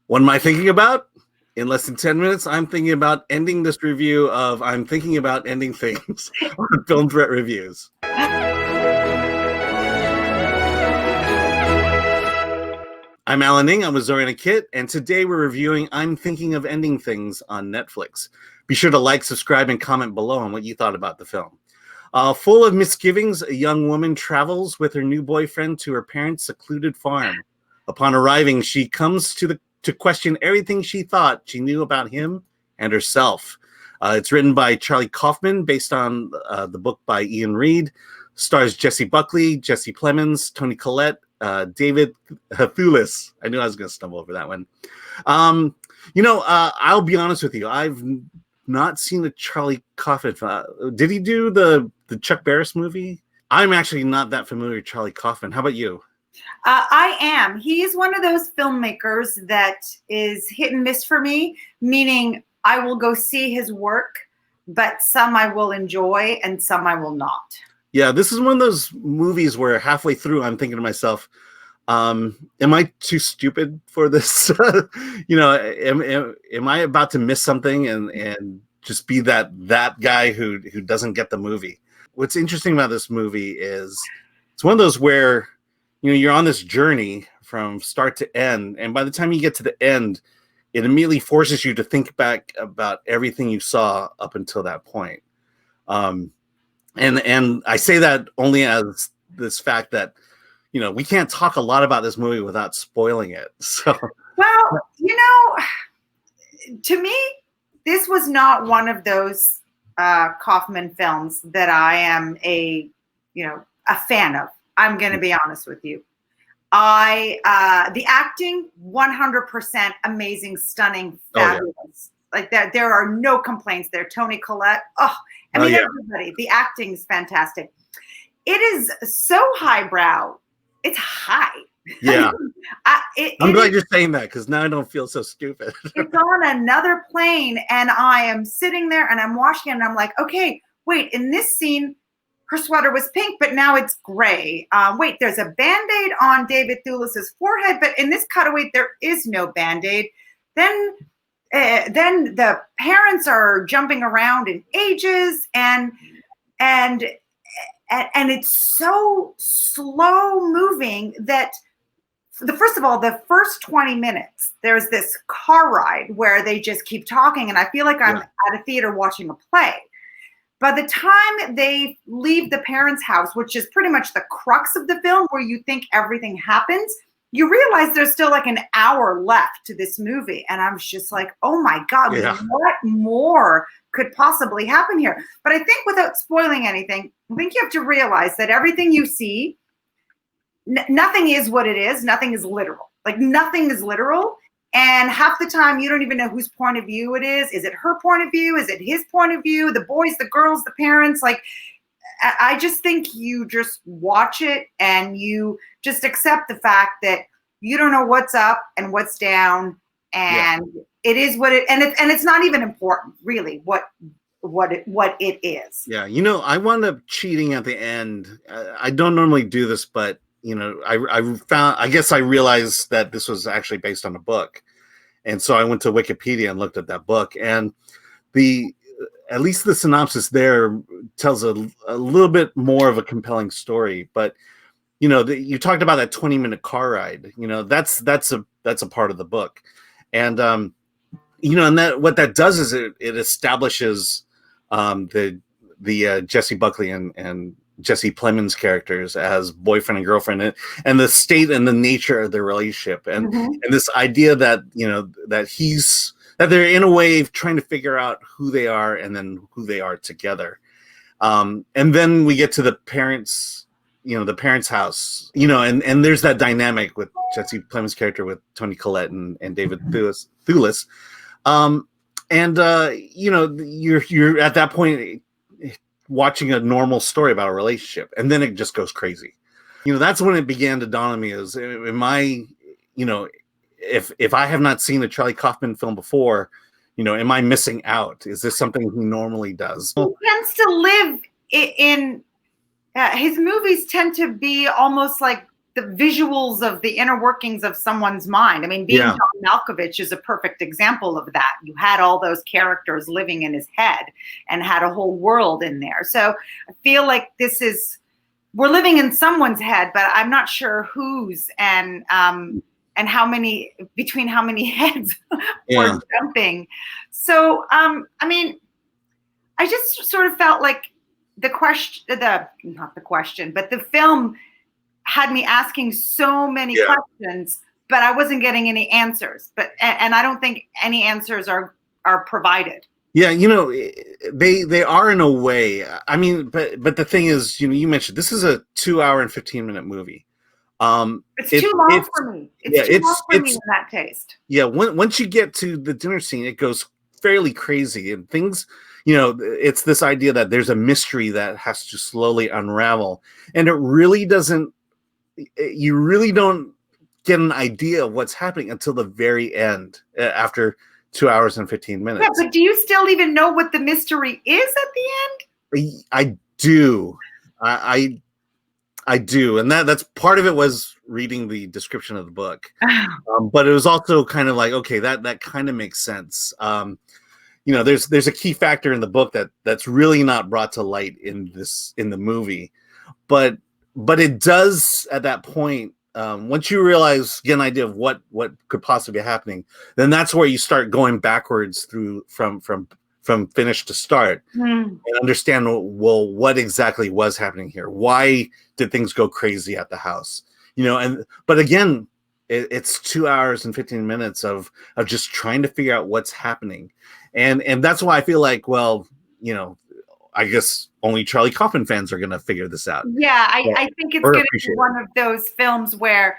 What am I thinking about? In less than 10 minutes, I'm thinking about ending this review of I'm Thinking About Ending Things on Film Threat Reviews. I'm Alan. I'm with Zorianna Kit, and today we're reviewing I'm Thinking of Ending Things on Netflix. Be sure to like, subscribe, and comment below on what you thought about the film. Full of misgivings, a young woman travels with her new boyfriend to her parents' secluded farm. Upon arriving, she comes to question everything she thought she knew about him and herself. It's written by Charlie Kaufman, based on the book by Iain Reid. Stars Jessie Buckley, Jesse Plemons, Toni Collette, David Thewlis. I knew I was going to stumble over that one. I'll be honest with you. I've not seen a Charlie Kaufman. Did he do the Chuck Barris movie? I'm actually not that familiar with Charlie Kaufman. How about you? I am. He's one of those filmmakers that is hit and miss for me, meaning I will go see his work, but some I will enjoy and some I will not. Yeah, this is one of those movies where halfway through I'm thinking to myself, am I too stupid for this? Am I about to miss something and just be that guy who doesn't get the movie? What's interesting about this movie is it's one of those where you're on this journey from start to end, and by the time you get to the end, it immediately forces you to think back about everything you saw up until that point. And I say that only as this fact that we can't talk a lot about this movie without spoiling it. So, well, to me, this was not one of those Kaufman films that I am a fan of. I'm going to be honest with you. The acting, 100% amazing, stunning, fabulous. Oh, yeah. Like that, there are no complaints there. Toni Collette, everybody. The acting is fantastic. It is so highbrow. It's high. Yeah. I'm glad you're saying that, because now I don't feel so stupid. It's on another plane, and I am sitting there and I'm watching it, and I'm like, okay, wait, in this scene, her sweater was pink, but now it's gray. Wait, there's a Band-Aid on David Thewlis's forehead, but in this cutaway, there is no Band-Aid. Then the parents are jumping around in ages, and it's so slow moving that first of all, the first 20 minutes, there's this car ride where they just keep talking, and I feel like I'm at a theater watching a play. By the time they leave the parents' house, which is pretty much the crux of the film, where you think everything happens, you realize there's still like an hour left to this movie. And I was just like, oh my God, what more could possibly happen here? But I think without spoiling anything, I think you have to realize that everything you see, nothing is what it is. Nothing is literal. Like nothing is literal. And half the time, you don't even know whose point of view it is. Is it her point of view? Is it his point of view? The boys, the girls, the parents? Like, I just think you just watch it and you just accept the fact that you don't know what's up and what's down, and it is what it. And it's not even important, really, what it is. Yeah, I wound up cheating at the end. I don't normally do this, but I guess I realized that this was actually based on a book. And so I went to Wikipedia and looked at that book, and at least the synopsis there tells a little bit more of a compelling story. But, you talked about that 20-minute car ride, that's a part of the book. And, and that what that does is it establishes the Jessie Buckley and Jesse Plemons characters as boyfriend and girlfriend, and the state and the nature of their relationship, and this idea that that they're in a way trying to figure out who they are and then who they are together. And then we get to the parents' house, and there's that dynamic with Jesse Plemons' character with Toni Collette and David Thewlis. You're at that point watching a normal story about a relationship, and then it just goes crazy. That's when it began to dawn on me is, am I, if I have not seen a Charlie Kaufman film before, am I missing out? Is this something he normally does? He tends to live in his movies tend to be almost like the visuals of the inner workings of someone's mind. I mean, being John Malkovich is a perfect example of that. You had all those characters living in his head and had a whole world in there. So I feel like we're living in someone's head, but I'm not sure whose and how many heads we're jumping. So, I mean, I just sort of felt like the film had me asking so many questions, but I wasn't getting any answers. And I don't think any answers are provided. Yeah, they are in a way. I mean, but the thing is, you mentioned this is a 2-hour and 15-minute movie. It's too long for me. It's too long for me in that taste. Yeah, once you get to the dinner scene, it goes fairly crazy and things. It's this idea that there's a mystery that has to slowly unravel, and it really doesn't. You really don't get an idea of what's happening until the very end, after 2 hours and 15 minutes. Yeah, but do you still even know what the mystery is at the end? I do. I do, and that's part of it was reading the description of the book, but it was also kind of like, okay, that kind of makes sense. There's a key factor in the book that's really not brought to light in the movie, but it does at that point. Once you realize, get an idea of what could possibly be happening, then that's where you start going backwards through from finish to start and understand, well, what exactly was happening here? Why did things go crazy at the house? But again, it's 2 hours and 15 minutes of just trying to figure out what's happening. And that's why I feel like, well, I guess only Charlie Kaufman fans are going to figure this out. Yeah, I think it's going to be one of those films where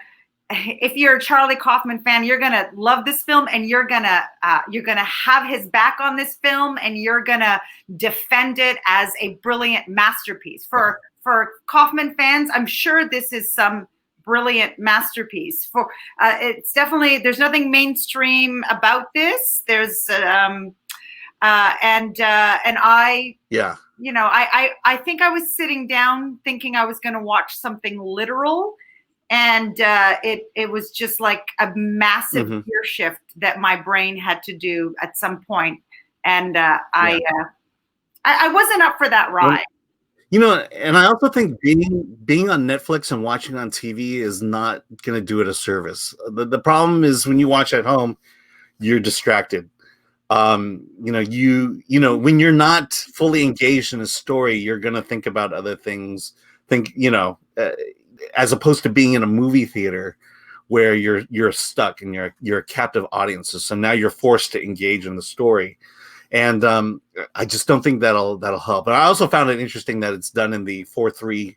if you're a Charlie Kaufman fan, you're going to love this film, and you're going to have his back on this film, and you're going to defend it as a brilliant masterpiece. For Kaufman fans, I'm sure this is some brilliant masterpiece. It's definitely, there's nothing mainstream about this. There's I think I was sitting down thinking I was going to watch something literal, and it was just like a massive gear shift that my brain had to do at some point, and I wasn't up for that ride. And I also think being on Netflix and watching on TV is not going to do it a service. The problem is when you watch at home, you're distracted. When you're not fully engaged in a story, you're going to think about other things. As opposed to being in a movie theater where you're stuck and you're a captive audience. So now you're forced to engage in the story. And I just don't think that'll help. But I also found it interesting that it's done in the 4:3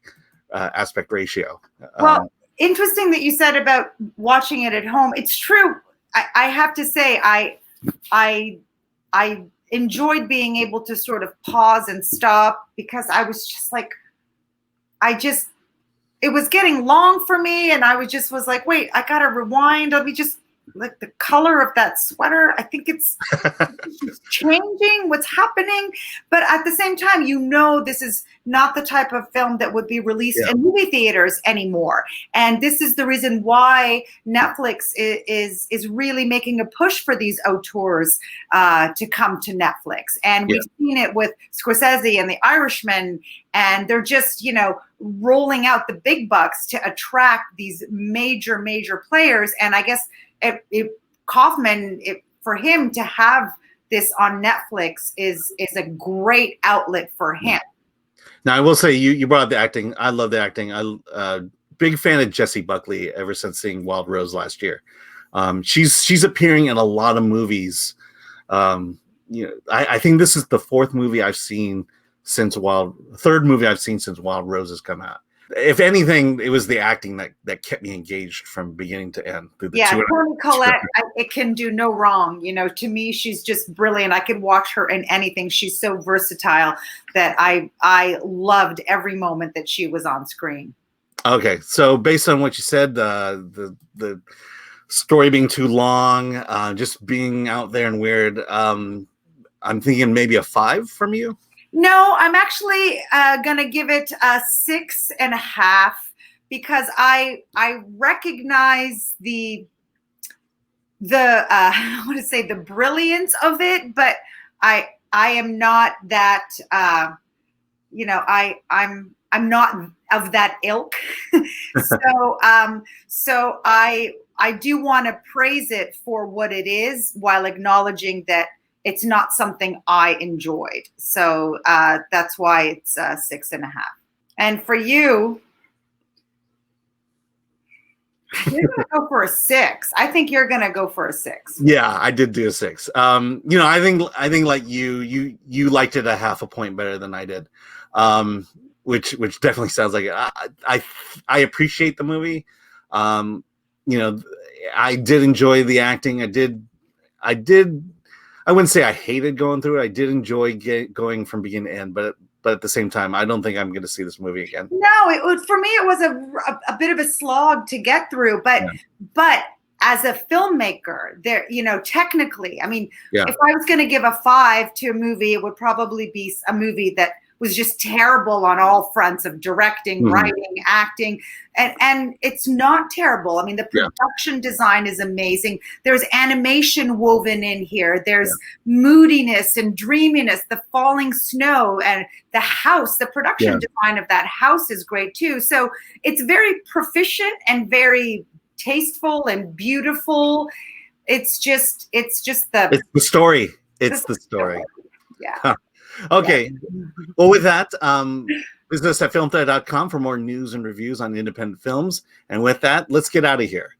aspect ratio. Well, interesting that you said about watching it at home. It's true. I have to say, I enjoyed being able to sort of pause and stop, because I was just like, it was getting long for me, and I was like, wait, I gotta rewind. Let me just, like, the color of that sweater, I think it's changing. What's happening? But at the same time, this is not the type of film that would be released in movie theaters anymore. And this is the reason why Netflix is really making a push for these auteurs to come to Netflix. And we've seen it with Scorsese and The Irishman, and they're just, rolling out the big bucks to attract these major players. And I guess Kaufman, for him to have this on Netflix is a great outlet for him. Now, I will say, you brought up the acting. I love the acting. I'm big fan of Jessie Buckley ever since seeing Wild Rose last year. She's appearing in a lot of movies. I think this is the third movie I've seen since Wild Rose has come out. If anything, it was the acting that kept me engaged from beginning to end. Toni Collette, it can do no wrong. To me, she's just brilliant. I could watch her in anything. She's so versatile that I loved every moment that she was on screen. Okay, so based on what you said, the story being too long, just being out there and weird, I'm thinking maybe a 5 from you. No, I'm actually going to give it a 6.5, because I recognize the I want to say the brilliance of it, but I am not that I'm not of that ilk. So I do want to praise it for what it is, while acknowledging that it's not something I enjoyed. So that's why it's 6.5. And for you, you're gonna go for a 6. I think you're gonna go for a 6. Yeah, I did do a 6. I think like you liked it a half a point better than I did, which definitely sounds like it. I appreciate the movie. I did enjoy the acting. I wouldn't say I hated going through it. I did enjoy going from beginning to end, but at the same time, I don't think I'm going to see this movie again. No, for me, it was a bit of a slog to get through, but as a filmmaker, there, technically, I mean, if I was going to give a 5 to a movie, it would probably be a movie that was just terrible on all fronts of directing, writing, acting, and it's not terrible. I mean, the production design is amazing. There's animation woven in here. There's moodiness and dreaminess, the falling snow, and the house. The production design of that house is great too. So it's very proficient and very tasteful and beautiful. It's just the story. It's the story. Yeah. Huh. Okay. Well, with that, business at filmthread.com for more news and reviews on independent films. And with that, let's get out of here.